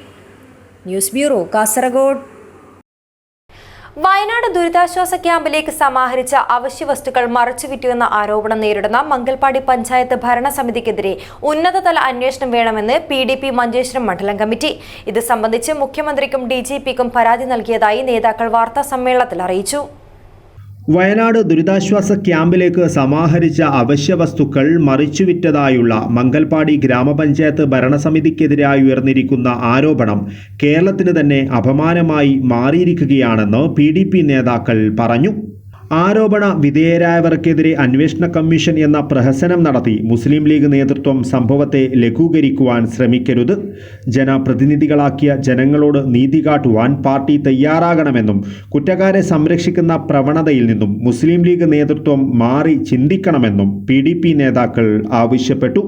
News bureau, Kasaragod. വയനാട് ദുരിതാശ്വാസ ക്യാമ്പിലേക്ക് സമാഹരിച്ച അവശ്യവസ്തുക്കൾ മറച്ചുവിറ്റുവെന്ന ആരോപണം നേരിടുന്ന മംഗൽപാടി പഞ്ചായത്ത് ഭരണസമിതിക്കെതിരെ ഉന്നതതല അന്വേഷണം വേണമെന്ന് PDP മഞ്ചേശ്വരം മണ്ഡലം കമ്മിറ്റി. ഇത് സംബന്ധിച്ച് മുഖ്യമന്ത്രിക്കും DGPക്കും പരാതി നൽകിയതായി നേതാക്കൾ വാർത്താസമ്മേളനത്തിൽ അറിയിച്ചു. വയനാട് ദുരിതാശ്വാസ ക്യാമ്പിലേക്ക് സമാഹരിച്ച അവശ്യവസ്തുക്കൾ മറിച്ചുവിറ്റതായുള്ള മംഗൽപാടി ഗ്രാമപഞ്ചായത്ത് ഭരണസമിതിക്കെതിരായി ഉയർന്നിരിക്കുന്ന ആരോപണം കേരളത്തിന് തന്നെ അപമാനമായി മാറിയിരിക്കുകയാണെന്ന് PDP നേതാക്കൾ പറഞ്ഞു. ആരോപണ വിധേയരായവർക്കെതിരെ അന്വേഷണ കമ്മീഷൻ എന്ന പ്രഹസനം നടത്തി മുസ്ലിം ലീഗ് നേതൃത്വം സംഭവത്തെ ലഘൂകരിക്കുവാൻ ശ്രമിക്കരുത്. ജനപ്രതിനിധികളാക്കിയ ജനങ്ങളോട് നീതി കാട്ടുവാൻ പാർട്ടി തയ്യാറാകണമെന്നും കുറ്റക്കാരെ സംരക്ഷിക്കുന്ന പ്രവണതയിൽ നിന്നും മുസ്ലിം ലീഗ് നേതൃത്വം മാറി ചിന്തിക്കണമെന്നും PDP നേതാക്കൾ ആവശ്യപ്പെട്ടു.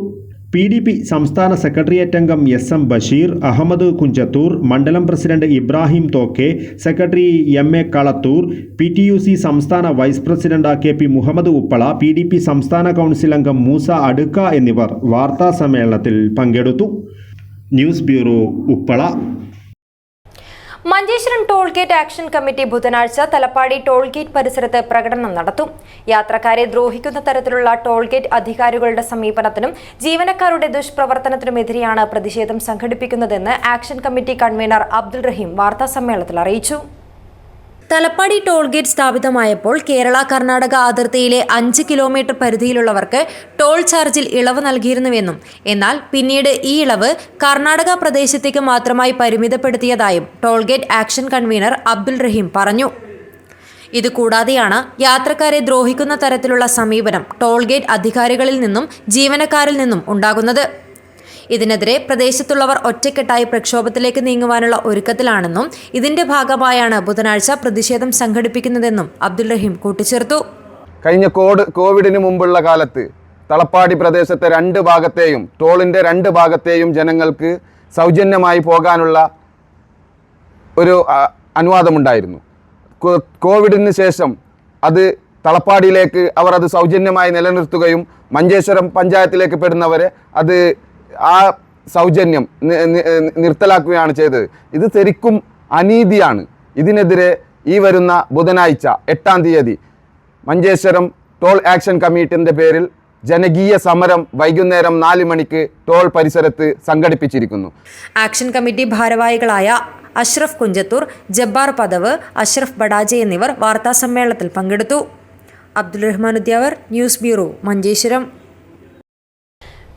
PDP സംസ്ഥാന സെക്രട്ടേറിയറ്റ് അംഗം SM ബഷീർ, അഹമ്മദ് കുഞ്ചത്തൂർ, മണ്ഡലം president Ibrahim Thokke, secretary MA Kalathur, PTUC സംസ്ഥാന vice president KP Muhammad Uppala, PDP സംസ്ഥാന കൗൺസിൽ അംഗം മൂസ അടുക്ക എന്നിവർ വാർത്താ സമ്മേളനത്തിൽ പങ്കെടുത്തു. News bureau, Uppala. Manjeshwaram toll gate action committee ബുധനാഴ്ച തലപ്പാടി ടോൾ ഗേറ്റ് പരിസരത്ത് പ്രകടനം നടത്തും. യാത്രക്കാരെ ദ്രോഹിക്കുന്ന തരത്തിലുള്ള ടോൾ ഗേറ്റ് അധികാരികളുടെ സമീപനത്തിനും ജീവനക്കാരുടെ ദുഷ്പ്രവർത്തനത്തിനുമെതിരെയാണ് പ്രതിഷേധം സംഘടിപ്പിക്കുന്നതെന്ന് ആക്ഷൻ കമ്മിറ്റി കൺവീനർ അബ്ദുൾ റഹീം വാർത്താസമ്മേളനത്തിൽ അറിയിച്ചു. തലപ്പാടി ടോൾ ഗേറ്റ് സ്ഥാപിതമായപ്പോൾ കേരള കർണാടക അതിർത്തിയിലെ 5 കിലോമീറ്റർ പരിധിയിലുള്ളവർക്ക് ടോൾ ചാർജിൽ ഇളവ് നൽകിയിരുന്നുവെന്നും എന്നാൽ പിന്നീട് ഈ ഇളവ് കർണാടക പ്രദേശത്തേക്ക് മാത്രമായി പരിമിതപ്പെടുത്തിയതായും toll gate action convener Abdul Rahim പറഞ്ഞു. ഇതുകൂടാതെയാണ് യാത്രക്കാരെ ദ്രോഹിക്കുന്ന തരത്തിലുള്ള സമീപനം ടോൾ ഗേറ്റ് അധികാരികളിൽ നിന്നും ജീവനക്കാരിൽ നിന്നും ഉണ്ടാകുന്നത്. ഇതിനെതിരെ പ്രദേശത്തുള്ളവർ ഒറ്റക്കെട്ടായി പ്രക്ഷോഭത്തിലേക്ക് നീങ്ങുവാനുള്ള ഒരുക്കത്തിലാണെന്നും ഇതിന്റെ ഭാഗമായാണ് ബുധനാഴ്ച പ്രതിഷേധം സംഘടിപ്പിക്കുന്നതെന്നും അബ്ദുൾ റഹീം കൂട്ടിച്ചേർത്തു. കഴിഞ്ഞ കോവിഡിന് മുമ്പുള്ള കാലത്ത് തലപ്പാടി പ്രദേശത്തെ 2 ഭാഗത്തെയും ടോളിൻ്റെ 2 ഭാഗത്തെയും ജനങ്ങൾക്ക് സൗജന്യമായി പോകാനുള്ള ഒരു അനുവാദമുണ്ടായിരുന്നു. കോവിഡിന് ശേഷം അത് തലപ്പാടിയിലേക്ക് അവർ അത് സൗജന്യമായി നിലനിർത്തുകയും മഞ്ചേശ്വരം പഞ്ചായത്തിലേക്ക് പെടുന്നവരെ അത് ആ സൗജന്യം നിർത്തലാക്കുകയാണ് ചെയ്തത്. ഇത് ശരിക്കും അനീതിയാണ്. ഇതിനെതിരെ ഈ വരുന്ന ബുധനാഴ്ച 8-ാം തീയതി മഞ്ചേശ്വരം ടോൾ ആക്ഷൻ കമ്മിറ്റിൻ്റെ പേരിൽ ജനകീയ സമരം വൈകുന്നേരം 4 മണിക്ക് ടോൾ പരിസരത്ത് സംഘടിപ്പിച്ചിരിക്കുന്നു. ആക്ഷൻ കമ്മിറ്റി ഭാരവാഹികളായ അഷ്റഫ് കുഞ്ചത്തൂർ, ജബ്ബാർ പദവ്, അഷ്റഫ് ബഡാജെ എന്നിവർ വാർത്താസമ്മേളനത്തിൽ പങ്കെടുത്തു. Abdul Rahman Udyavar, news bureau, Manjeshwaram.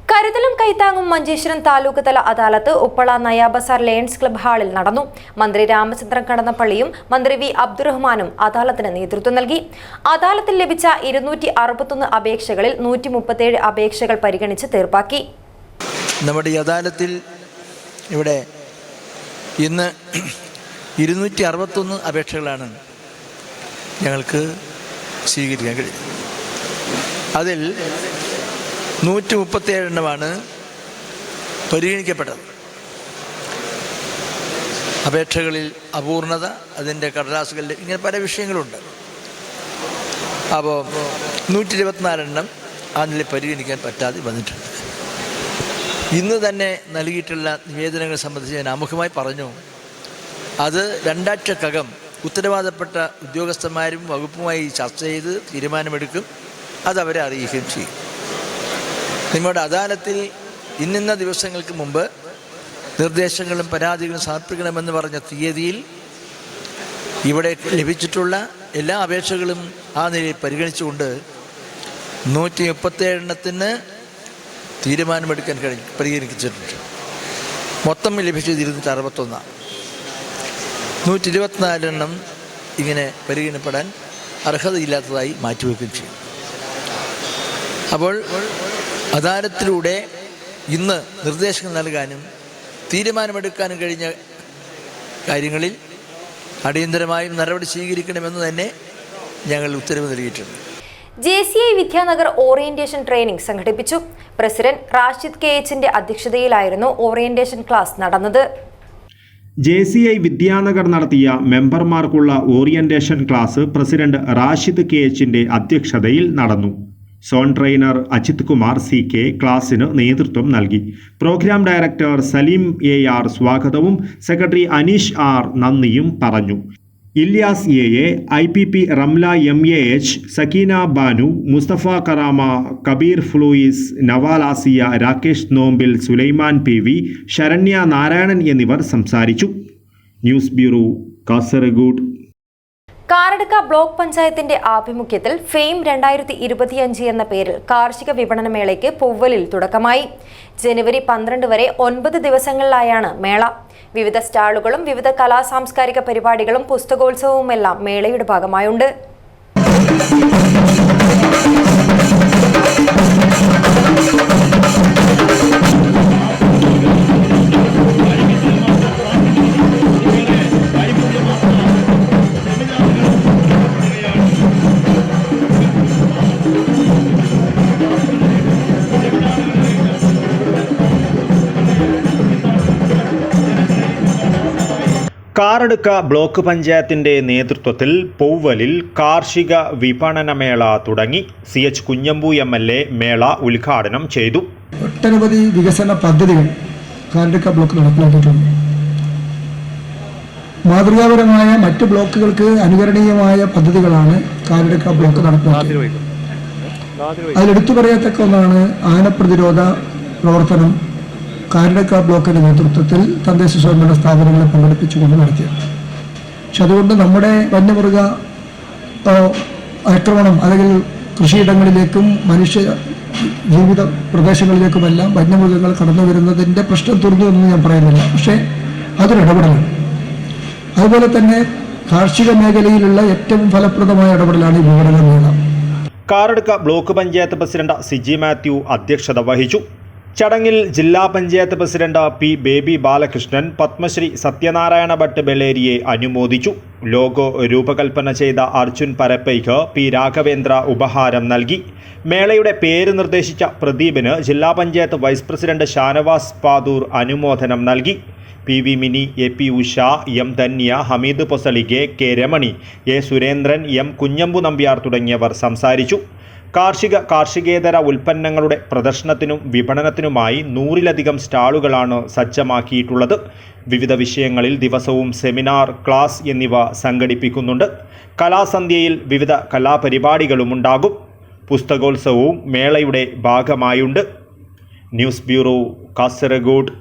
കരുതലും കൈത്താങ്ങും മഞ്ചേശ്വരം താലൂക്ക് തല അദാലത്ത് ഉപ്പള നയാബസാർ ലയൺസ് ക്ലബ് ഹാളിൽ നടന്നു. മന്ത്രി രാമചന്ദ്രൻ കടന്നപ്പള്ളിയും മന്ത്രി V അബ്ദുറഹ്മാനും അദാലത്തിന് നേതൃത്വം നൽകി. അദാലത്തിൽ ലഭിച്ച 261 അപേക്ഷകളിൽ 137 അപേക്ഷകൾ പരിഗണിച്ച് തീർപ്പാക്കി. നമ്മുടെ ഈ അദാലത്തിൽ ഇവിടെ ഇന്ന് 261 അപേക്ഷകളാണ് ഞങ്ങൾക്ക് സ്വീകരിക്കാൻ കഴിയും. അതിൽ 137 എണ്ണമാണ് പരിഗണിക്കപ്പെട്ടത്. അപേക്ഷകളിൽ അപൂർണത, അതിൻ്റെ കടലാസുകളിൽ ഇങ്ങനെ പല വിഷയങ്ങളുണ്ട്. അപ്പോൾ 124 എണ്ണം അതിൽ പരിഗണിക്കാൻ പറ്റാതെ വന്നിട്ടുണ്ട്. ഇന്ന് തന്നെ നൽകിയിട്ടുള്ള നിവേദനങ്ങൾ സംബന്ധിച്ച് ഞാൻ ആമുഖമായി പറഞ്ഞു. അത് 2 ആഴ്ചക്കകം ഉത്തരവാദപ്പെട്ട ഉദ്യോഗസ്ഥന്മാരും വകുപ്പുമായി ചർച്ച ചെയ്ത് തീരുമാനമെടുക്കും. അതവരെ അറിയിക്കുകയും ചെയ്യും. നിങ്ങളുടെ അദാലത്തിൽ ഇന്ന ദിവസങ്ങൾക്ക് മുമ്പ് നിർദ്ദേശങ്ങളും പരാതികളും സമർപ്പിക്കണമെന്ന് പറഞ്ഞ തീയതിയിൽ ഇവിടെ ലഭിച്ചിട്ടുള്ള എല്ലാ അപേക്ഷകളും ആ നിലയിൽ പരിഗണിച്ചുകൊണ്ട് 137 എണ്ണത്തിന് തീരുമാനമെടുക്കാൻ പരിഗണിച്ചിട്ടുണ്ട്. മൊത്തം ലഭിച്ചത് 261. 124 എണ്ണം ഇങ്ങനെ പരിഗണിക്കപ്പെടാൻ അർഹതയില്ലാത്തതായി മാറ്റിവെക്കുകയും ചെയ്യും. അപ്പോൾ അദാലത്തിലൂടെ ഇന്ന് നിർദ്ദേശങ്ങൾ നൽകാനും തീരുമാനമെടുക്കാനും കഴിഞ്ഞ കാര്യങ്ങളിൽ അടിയന്തരമായും നടപടി സ്വീകരിക്കണമെന്ന് തന്നെ ഞങ്ങൾ ഉത്തരവ് നൽകിയിട്ടുണ്ട്. JCI വിദ്യാനഗർ ഓറിയന്റേഷൻ ട്രെയിനിംഗ് സംഘടിപ്പിച്ചു. പ്രസിഡന്റ് റാഷിദ് KH അധ്യക്ഷതയിലായിരുന്നു ഓറിയന്റേഷൻ ക്ലാസ് നടന്നത്. JCI വിദ്യാനഗർ നടത്തിയ മെമ്പർമാർക്കുള്ള ഓറിയന്റേഷൻ ക്ലാസ് പ്രസിഡന്റ് റാഷിദ് KHന്റെ അധ്യക്ഷതയിൽ നടന്നു. Zone trainer Ajith Kumar CK ക്ലാസിന് നേതൃത്വം നൽകി. പ്രോഗ്രാം ഡയറക്ടർ സലീം AR സ്വാഗതവും സെക്രട്ടറി അനീഷ് R നന്ദിയും പറഞ്ഞു. Ilyas AA, IPP Ramla MAH, Sakeena Banu, Mustafa കറാമ, Kabir ഫ്ലൂയിസ്, Naval Asiya, Rakesh നോമ്പിൽ, സുലൈമാൻ PV, ശരണ്യ നാരായണൻ എന്നിവർ സംസാരിച്ചു. News bureau, Kasaragod. Karadka block പഞ്ചായത്തിന്റെ ആഭിമുഖ്യത്തിൽ ഫെയിം 2025 എന്ന പേരിൽ കാർഷിക വിപണന മേളയ്ക്ക് പൂവലിൽ തുടക്കമായി. ജനുവരി 12 വരെ 9 ദിവസങ്ങളിലായാണ് മേള. വിവിധ സ്റ്റാളുകളും വിവിധ കലാസാംസ്കാരിക പരിപാടികളും പുസ്തകോത്സവവുമെല്ലാം മേളയുടെ ഭാഗമായുണ്ട്. കാറടുക്ക ബ്ലോക്ക് പഞ്ചായത്തിന്റെ നേതൃത്വത്തിൽ പൗവലിൽ കാർഷിക വിപണനമേള തുടങ്ങി. CH കുഞ്ഞമ്പു MLA മേള ഉദ്ഘാടനം ചെയ്തു. ഒട്ടനവധി വികസന പദ്ധതികൾ കാറടുക്ക ബ്ലോക്ക് നടപ്പിലാക്കിയിട്ടുണ്ട്. മാതൃകാപരമായ മറ്റ് ബ്ലോക്കുകൾക്ക് അനുകരണീയമായ പദ്ധതികളാണ് കാറടുക്ക ബ്ലോക്ക് നടപ്പിലാക്കിയത്. അതിലെടുത്തു പറയത്തക്ക ഒന്നാണ് ആനപ്രതിരോധ പ്രവർത്തനം കാറടുക്ക ബ്ലോക്കിന്റെ നേതൃത്വത്തിൽ തദ്ദേശ സ്വയംഭരണ സ്ഥാപനങ്ങളെ പങ്കെടുപ്പിച്ചുകൊണ്ട് നടത്തിയത്. പക്ഷെ അതുകൊണ്ട് നമ്മുടെ വന്യമൃഗ ആക്രമണം അല്ലെങ്കിൽ കൃഷിയിടങ്ങളിലേക്കും മനുഷ്യ ജീവിത പ്രദേശങ്ങളിലേക്കുമെല്ലാം വന്യമൃഗങ്ങൾ കടന്നു വരുന്നതിൻ്റെ പ്രശ്നം തീർന്നു എന്ന് ഞാൻ പറയുന്നില്ല. പക്ഷേ അതൊരു ഇടപെടലാണ്. അതുപോലെ തന്നെ കാർഷിക മേഖലയിലുള്ള ഏറ്റവും ഫലപ്രദമായ ഇടപെടലാണ് ഈ വിപണന മേള. കാറടുക്ക ബ്ലോക്ക് പഞ്ചായത്ത് പ്രസിഡന്റ് സിജി മാത്യു അധ്യക്ഷത വഹിച്ചു. ചടങ്ങിൽ ജില്ലാ പഞ്ചായത്ത് പ്രസിഡന്റ് P. ബേബി ബാലകൃഷ്ണൻ പത്മശ്രീ സത്യനാരായണ ഭട്ട് ബെലേരിയെ അനുമോദിച്ചു. ലോഗോ രൂപകൽപ്പന ചെയ്ത അർജുൻ പരപ്പയ്ക്ക് P. രാഘവേന്ദ്ര ഉപഹാരം നൽകി. മേളയുടെ പേര് നിർദ്ദേശിച്ച പ്രദീപിന് ജില്ലാ പഞ്ചായത്ത് വൈസ് പ്രസിഡന്റ് ഷാനവാസ് പാദൂർ അനുമോദനം നൽകി. PV Mini, AP Usha, M. Dhanya, Hameed Posalige, K. Ramani, A. Surendran, M. Kunhambu Nambiar തുടങ്ങിയവർ സംസാരിച്ചു. കാർഷികേതര ഉൽപ്പന്നങ്ങളുടെ പ്രദർശനത്തിനും വിപണനത്തിനുമായി 100-ലധികം സ്റ്റാളുകളാണ് സജ്ജമാക്കിയിട്ടുള്ളത്. വിവിധ വിഷയങ്ങളിൽ ദിവസവും സെമിനാർ, ക്ലാസ് എന്നിവ സംഘടിപ്പിക്കുന്നുണ്ട്. കലാസന്ധ്യയിൽ വിവിധ കലാപരിപാടികളുമുണ്ടാകും. പുസ്തകോത്സവവും മേളയുടെ ഭാഗമായുണ്ട്. News bureau, Kasaragod.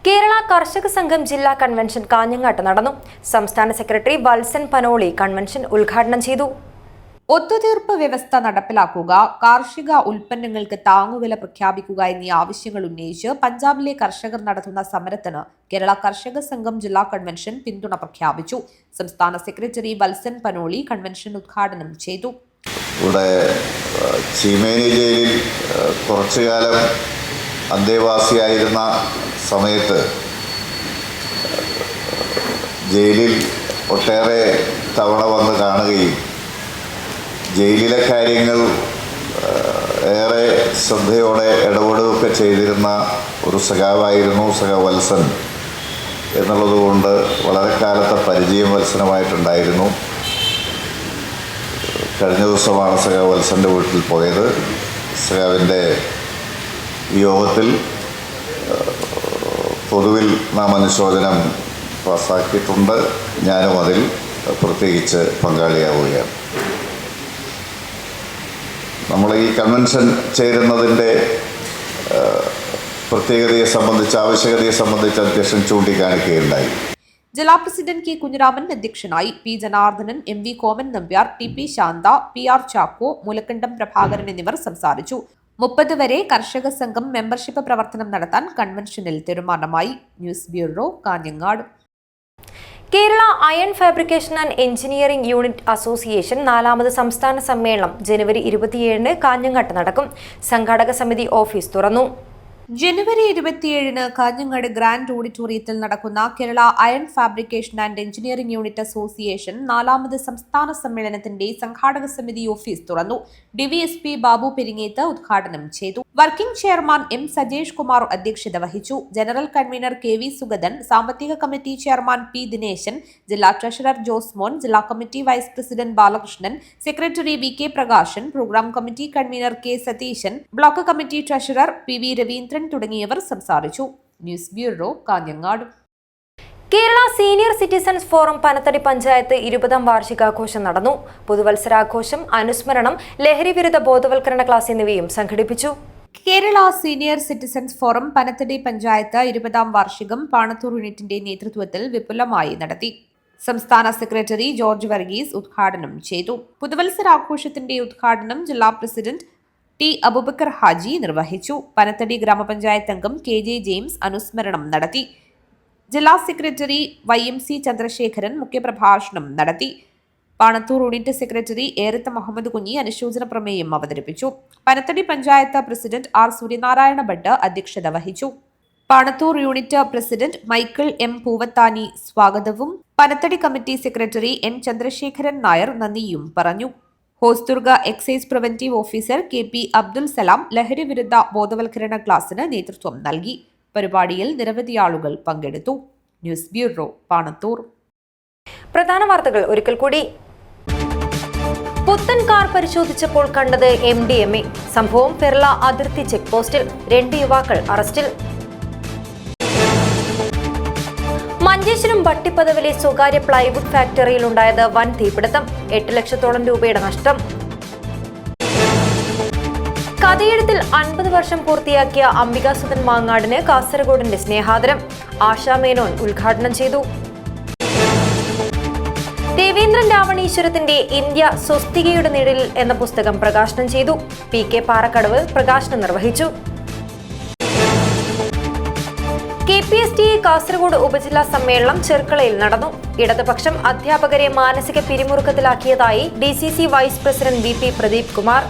കേരള കർഷക സംഘം ജില്ലാ കൺവെൻഷൻ കാഞ്ഞങ്ങാട്ട് നടന്നു. സംസ്ഥാന സെക്രട്ടറി വത്സൻ പനോളി കൺവെൻഷൻ ഉദ്ഘാടനം ചെയ്തു. ഒത്തുതീർപ്പ് വ്യവസ്ഥ നടപ്പിലാക്കുക, കാർഷിക ഉൽപ്പന്നങ്ങൾക്ക് താങ്ങുവില പ്രഖ്യാപിക്കുക എന്നീ ആവശ്യങ്ങൾ ഉന്നയിച്ച് പഞ്ചാബിലെ കർഷകർ നടത്തുന്ന സമരത്തിന് കേരള കർഷക സംഘം ജില്ലാ കൺവെൻഷൻ പിന്തുണ പ്രഖ്യാപിച്ചു. സംസ്ഥാന സെക്രട്ടറി വത്സൻ പനോളി കൺവെൻഷൻ ഉദ്ഘാടനം ചെയ്തു. ഇവിടെ ചീമേനി ജയിലിൽ കുറച്ചുകാലം അന്തേവാസിയായിരുന്ന സമയത്ത് ജയിലിൽ ഒട്ടേറെ തവണ വന്ന് കാണുകയും ജയിലിലെ കാര്യങ്ങൾ ഏറെ ശ്രദ്ധയോടെ ഇടപെടുകയൊക്കെ ചെയ്തിരുന്ന ഒരു സഖാവായിരുന്നു സഖാവ് വത്സൻ എന്നുള്ളതുകൊണ്ട് വളരെ കാലത്തെ പരിചയം വത്സനുമായിട്ടുണ്ടായിരുന്നു. കഴിഞ്ഞ ദിവസമാണ് സഖാവ് വത്സൻ്റെ വീട്ടിൽ പോയത്. സഖാവിൻ്റെ യോഗത്തിൽ പൊതുവിൽ നാമനിശോചനം പാസ്സാക്കിയിട്ടുണ്ട്. ഞാനും അതിൽ പ്രത്യേകിച്ച് പങ്കാളിയാവുകയാണ്. നമ്മൾ ഈ കൺവെൻഷൻ ചേരുന്നതിൻ്റെ പ്രത്യേകതയെ സംബന്ധിച്ച്, ആവശ്യകതയെ സംബന്ധിച്ച് അധ്യക്ഷൻ ചൂണ്ടിക്കാണിക്കുകയുണ്ടായി. ജില്ലാ പ്രസിഡന്റ് K. കുഞ്ഞിരാമൻ അധ്യക്ഷനായി. P. Janardhanan, MV കോമൻ Nambiar, TP Shantha, PR Chacko, Moolakandam Prabhakaran എന്നിവർ സംസാരിച്ചു. 30 വരെ കർഷക സംഘം മെമ്പർഷിപ്പ് പ്രവർത്തനം നടത്താൻ കൺവെൻഷനിൽ തീരുമാനമായി. News bureau, Kanhangad. Kerala iron fabrication and engineering unit association 4ാമത് സംസ്ഥാന സമ്മേളനം ജനുവരി 27-ന് കാഞ്ഞങ്ങാട്ട് നടക്കും. സംഘാടക സമിതി ഓഫീസ് തുറന്നു. ജനുവരി 27-ന് കാഞ്ഞങ്ങാട് ഗ്രാൻഡ് ഓഡിറ്റോറിയത്തിൽ നടക്കുന്ന Kerala iron fabrication and engineering unit association 4ാമത് സംസ്ഥാന സമ്മേളനത്തിന്റെ സംഘാടക സമിതി ഓഫീസ് തുറന്നു. DVSP ബാബു പെരിങ്ങേത്ത് ഉദ്ഘാടനം ചെയ്തു. Working chairman M Sajesh Kumar അധ്യക്ഷത വഹിച്ചു. ജനറൽ കൺവീനർ KV സുഗതൻ, സാമ്പത്തിക കമ്മിറ്റി ചെയർമാൻ P ദിനേശൻ, ജില്ലാ ട്രഷറർ ജോസ്മോൻ, ജില്ലാ committee vice president Balakrishnan, secretary VK Prakashan, program committee convener K Satheesan, block committee treasurer PV Raveendran തുടങ്ങിയവർ സംസാരിച്ചു. News bureau, Kanhangad. Kerala senior citizens forum Panathady panchayat 20ാം വാർഷികാഘോഷം നടന്നു. പുതുവത്സരാഘോഷം, അനുസ്മരണം, ലഹരിവിരുദ്ധ ബോധവൽക്കരണ ക്ലാസ് എന്നിവയും സംഘടിപ്പിച്ചു. Kerala senior citizens forum Panathady panchayat 20ാം വാർഷികം പാണത്തൂർ യൂണിറ്റിന്റെ നേതൃത്വത്തിൽ വിപുലമായി നടത്തി. സംസ്ഥാന സെക്രട്ടറി ജോർജ് വർഗീസ് ഉദ്ഘാടനം ചെയ്തു. പുതുവത്സരാഘോഷത്തിന്റെ ഉദ്ഘാടനം ജില്ലാ പ്രസിഡന്റ് T അബൂബക്കർ ഹാജി നിർവഹിച്ചു. പനത്തടി ഗ്രാമപഞ്ചായത്ത് അംഗം KJ ജെയിംസ് അനുസ്മരണം നടത്തി. ജില്ലാ സെക്രട്ടറി YMC ചന്ദ്രശേഖരൻ മുഖ്യപ്രഭാഷണം നടത്തി. പാണത്തൂർ യൂണിറ്റ് സെക്രട്ടറി ഏരത്ത് മുഹമ്മദ് കുഞ്ഞി അനുശോചന പ്രമേയം അവതരിപ്പിച്ചു. പനത്തടി പഞ്ചായത്ത് പ്രസിഡന്റ് R സൂര്യനാരായണ ഭട്ട് അധ്യക്ഷത വഹിച്ചു. Panathur unit president Michael M Poovathani സ്വാഗതവും Panathady committee secretary N Chandrasekharan Nair നന്ദിയും പറഞ്ഞു. Hosdurg excise preventive officer KP Abdul Salam ലഹരിവിരുദ്ധ ബോധവൽക്കരണ ക്ലാസിന് നേതൃത്വം നൽകി. പരിപാടിയിൽ നിരവധി ആളുകൾ പങ്കെടുത്തു. News bureau, Panathur. പ്രധാന വാർത്തകൾ ഒരിക്കൽ കൂടി. പുത്തൻ കാർ പരിശോധിച്ചപ്പോൾ കണ്ടത് MDMA. സംഭവം പെർള അതിർത്തി ചെക്ക് പോസ്റ്റിൽ. 2 യുവാക്കൾ അറസ്റ്റിൽ. മഞ്ചേശ്വരം വട്ടിപ്പതവിലെ സ്വകാര്യ പ്ലൈവുഡ് ഫാക്ടറിയിലുണ്ടായത് വൻ തീപിടുത്തം. 8 ലക്ഷത്തോളം രൂപയുടെ നഷ്ടം. കഥയെഴുത്തിൽ 50 വർഷം പൂർത്തിയാക്കിയ അംബികാസുധൻ മാങ്ങാടിന് കാസർഗോഡിന്റെ സ്നേഹാദരം. ആശാ മേനോൻ ഉദ്ഘാടനം ചെയ്തു. ദേവേന്ദ്രൻ രാവണീശ്വരത്തിന്റെ ഇന്ത്യ സ്വസ്തികയുടെ നിഴലിൽ എന്ന പുസ്തകം പ്രകാശനം ചെയ്തു. PK പാറക്കടവ് പ്രകാശനം നിർവഹിച്ചു. KPSTA കാസർഗോഡ് ഉപജില്ലാ സമ്മേളനം ചെർക്കളയിൽ നടന്നു. ഇടതുപക്ഷം അധ്യാപകരെ മാനസിക പിരിമുറുക്കത്തിലാക്കിയതായി DCC vice president VP Pradeep Kumar.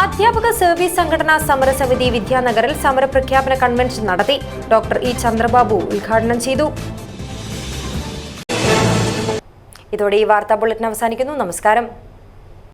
അധ്യാപക സർവീസ് സംഘടനാ സമരസമിതി വിദ്യാനഗറിൽ സമരപ്രഖ്യാപന കൺവെൻഷൻ നടത്തി. ഡോക്ടർ E ചന്ദ്രബാബു ഉദ്ഘാടനം ചെയ്തു. ഇതോടെ ഈ വാർത്താ ബുള്ളറ്റിൻ അവസാനിക്കുന്നു. നമസ്കാരം.